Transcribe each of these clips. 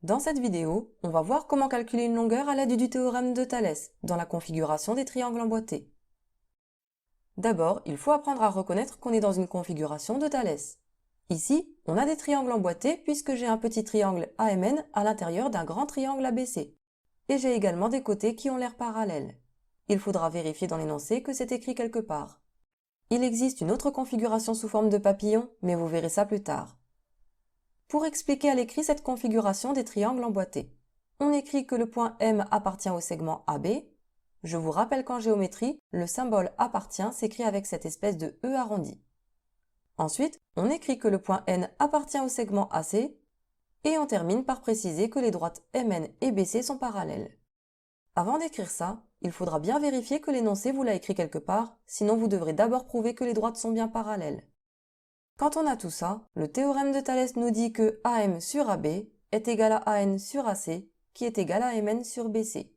Dans cette vidéo, on va voir comment calculer une longueur à l'aide du théorème de Thalès dans la configuration des triangles emboîtés. D'abord, il faut apprendre à reconnaître qu'on est dans une configuration de Thalès. Ici, on a des triangles emboîtés puisque j'ai un petit triangle AMN à l'intérieur d'un grand triangle ABC. Et j'ai également des côtés qui ont l'air parallèles. Il faudra vérifier dans l'énoncé que c'est écrit quelque part. Il existe une autre configuration sous forme de papillon, mais vous verrez ça plus tard. Pour expliquer à l'écrit cette configuration des triangles emboîtés, on écrit que le point M appartient au segment AB. Je vous rappelle qu'en géométrie, le symbole appartient s'écrit avec cette espèce de E arrondi. Ensuite, on écrit que le point N appartient au segment AC et on termine par préciser que les droites MN et BC sont parallèles. Avant d'écrire ça, il faudra bien vérifier que l'énoncé vous l'a écrit quelque part, sinon vous devrez d'abord prouver que les droites sont bien parallèles. Quand on a tout ça, le théorème de Thalès nous dit que AM sur AB est égal à AN sur AC, qui est égal à MN sur BC.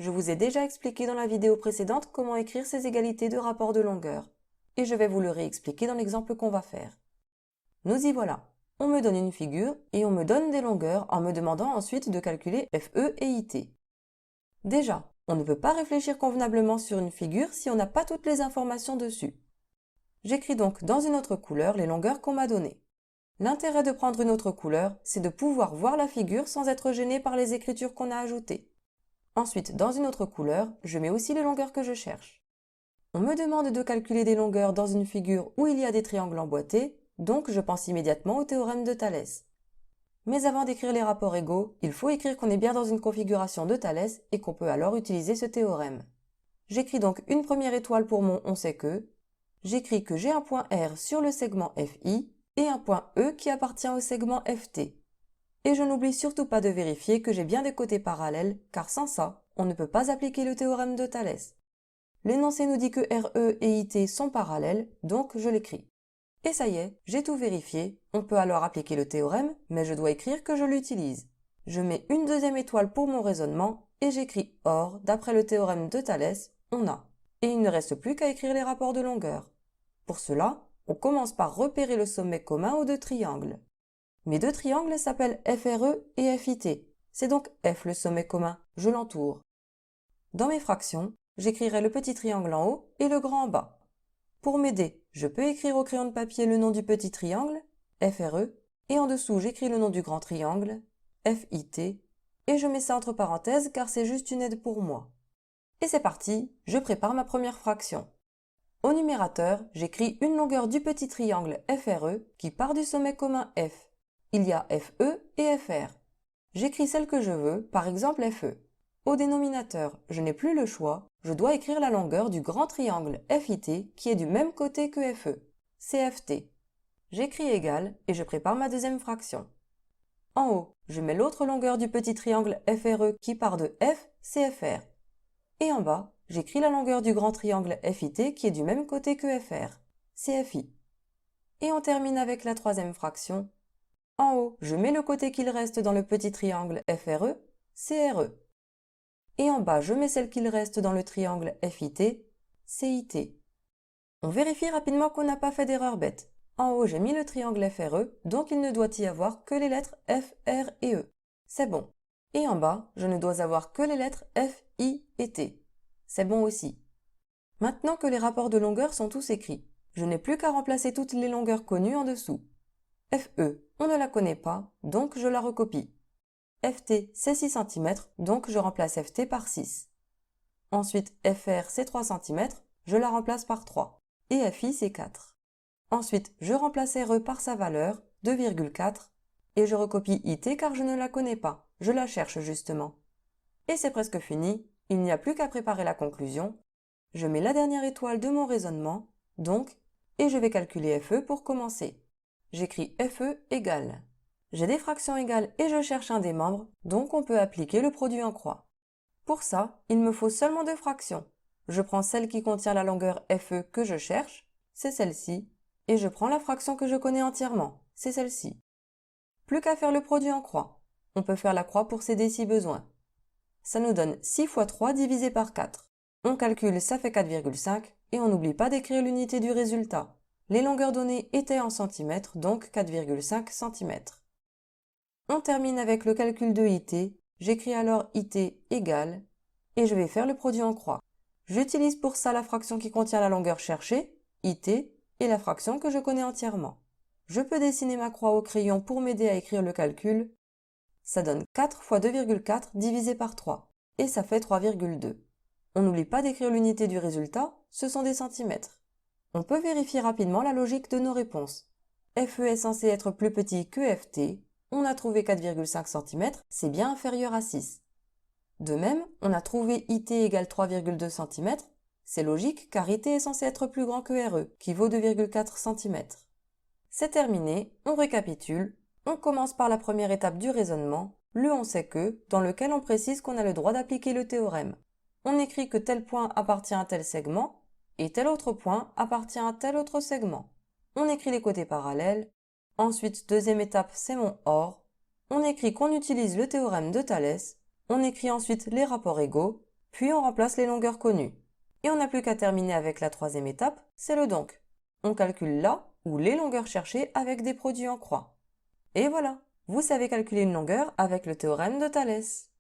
Je vous ai déjà expliqué dans la vidéo précédente comment écrire ces égalités de rapport de longueur, et je vais vous le réexpliquer dans l'exemple qu'on va faire. Nous y voilà. On me donne une figure et on me donne des longueurs en me demandant ensuite de calculer FE et IT. Déjà, on ne peut pas réfléchir convenablement sur une figure si on n'a pas toutes les informations dessus. J'écris donc dans une autre couleur les longueurs qu'on m'a données. L'intérêt de prendre une autre couleur, c'est de pouvoir voir la figure sans être gêné par les écritures qu'on a ajoutées. Ensuite, dans une autre couleur, je mets aussi les longueurs que je cherche. On me demande de calculer des longueurs dans une figure où il y a des triangles emboîtés, donc je pense immédiatement au théorème de Thalès. Mais avant d'écrire les rapports égaux, il faut écrire qu'on est bien dans une configuration de Thalès et qu'on peut alors utiliser ce théorème. J'écris donc une première étoile pour mon on sait que. J'écris que j'ai un point R sur le segment FI et un point E qui appartient au segment FT. Et je n'oublie surtout pas de vérifier que j'ai bien des côtés parallèles, car sans ça, on ne peut pas appliquer le théorème de Thalès. L'énoncé nous dit que RE et IT sont parallèles, donc je l'écris. Et ça y est, j'ai tout vérifié, on peut alors appliquer le théorème, mais je dois écrire que je l'utilise. Je mets une deuxième étoile pour mon raisonnement, et j'écris OR, d'après le théorème de Thalès, on a. Et il ne reste plus qu'à écrire les rapports de longueur. Pour cela, on commence par repérer le sommet commun aux deux triangles. Mes deux triangles s'appellent FRE et FIT. C'est donc F le sommet commun, je l'entoure. Dans mes fractions, j'écrirai le petit triangle en haut et le grand en bas. Pour m'aider, je peux écrire au crayon de papier le nom du petit triangle, FRE, et en dessous j'écris le nom du grand triangle, FIT, et je mets ça entre parenthèses car c'est juste une aide pour moi. Et c'est parti, je prépare ma première fraction. Au numérateur, j'écris une longueur du petit triangle FRE qui part du sommet commun F. Il y a FE et FR. J'écris celle que je veux, par exemple FE. Au dénominateur, je n'ai plus le choix, je dois écrire la longueur du grand triangle FIT qui est du même côté que FE, CFT. J'écris égal et je prépare ma deuxième fraction. En haut, je mets l'autre longueur du petit triangle FRE qui part de F, CFR. Et en bas, j'écris la longueur du grand triangle FIT qui est du même côté que FR, CFI. Et on termine avec la troisième fraction. En haut, je mets le côté qu'il reste dans le petit triangle FRE, CRE. Et en bas, je mets celle qu'il reste dans le triangle FIT, CIT. On vérifie rapidement qu'on n'a pas fait d'erreur bête. En haut, j'ai mis le triangle FRE, donc il ne doit y avoir que les lettres F, R et E. C'est bon. Et en bas, je ne dois avoir que les lettres F, I et T. C'est bon aussi. Maintenant que les rapports de longueur sont tous écrits, je n'ai plus qu'à remplacer toutes les longueurs connues en dessous. FE, on ne la connaît pas, donc je la recopie. FT, c'est 6 cm, donc je remplace FT par 6. Ensuite, FR, c'est 3 cm, je la remplace par 3. Et FI, c'est 4. Ensuite, je remplace RE par sa valeur, 2,4, et je recopie IT car je ne la connais pas, je la cherche justement. Et c'est presque fini, il n'y a plus qu'à préparer la conclusion. Je mets la dernière étoile de mon raisonnement, donc, et je vais calculer FE pour commencer. J'écris FE égale. J'ai des fractions égales et je cherche un des membres, donc on peut appliquer le produit en croix. Pour ça, il me faut seulement deux fractions. Je prends celle qui contient la longueur FE que je cherche, c'est celle-ci, et je prends la fraction que je connais entièrement, c'est celle-ci. Plus qu'à faire le produit en croix. On peut faire la croix pour s'aider si besoin. Ça nous donne 6 fois 3 divisé par 4. On calcule, ça fait 4,5 et on n'oublie pas d'écrire l'unité du résultat. Les longueurs données étaient en centimètres, donc 4,5 cm. On termine avec le calcul de IT. J'écris alors IT égale et je vais faire le produit en croix. J'utilise pour ça la fraction qui contient la longueur cherchée, IT, et la fraction que je connais entièrement. Je peux dessiner ma croix au crayon pour m'aider à écrire le calcul. Ça donne 4 fois 2,4 divisé par 3, et ça fait 3,2. On n'oublie pas d'écrire l'unité du résultat, ce sont des centimètres. On peut vérifier rapidement la logique de nos réponses. FE est censé être plus petit que FT, on a trouvé 4,5 cm, c'est bien inférieur à 6. De même, on a trouvé IT égale 3,2 cm, c'est logique car IT est censé être plus grand que RE, qui vaut 2,4 cm. C'est terminé, on récapitule. On commence par la première étape du raisonnement, le on sait que, dans lequel on précise qu'on a le droit d'appliquer le théorème. On écrit que tel point appartient à tel segment, et tel autre point appartient à tel autre segment. On écrit les côtés parallèles. Ensuite, deuxième étape, c'est mon OR. On écrit qu'on utilise le théorème de Thalès. On écrit ensuite les rapports égaux, puis on remplace les longueurs connues. Et on n'a plus qu'à terminer avec la troisième étape, c'est le donc. On calcule la ou les longueurs cherchées avec des produits en croix. Et voilà, vous savez calculer une longueur avec le théorème de Thalès.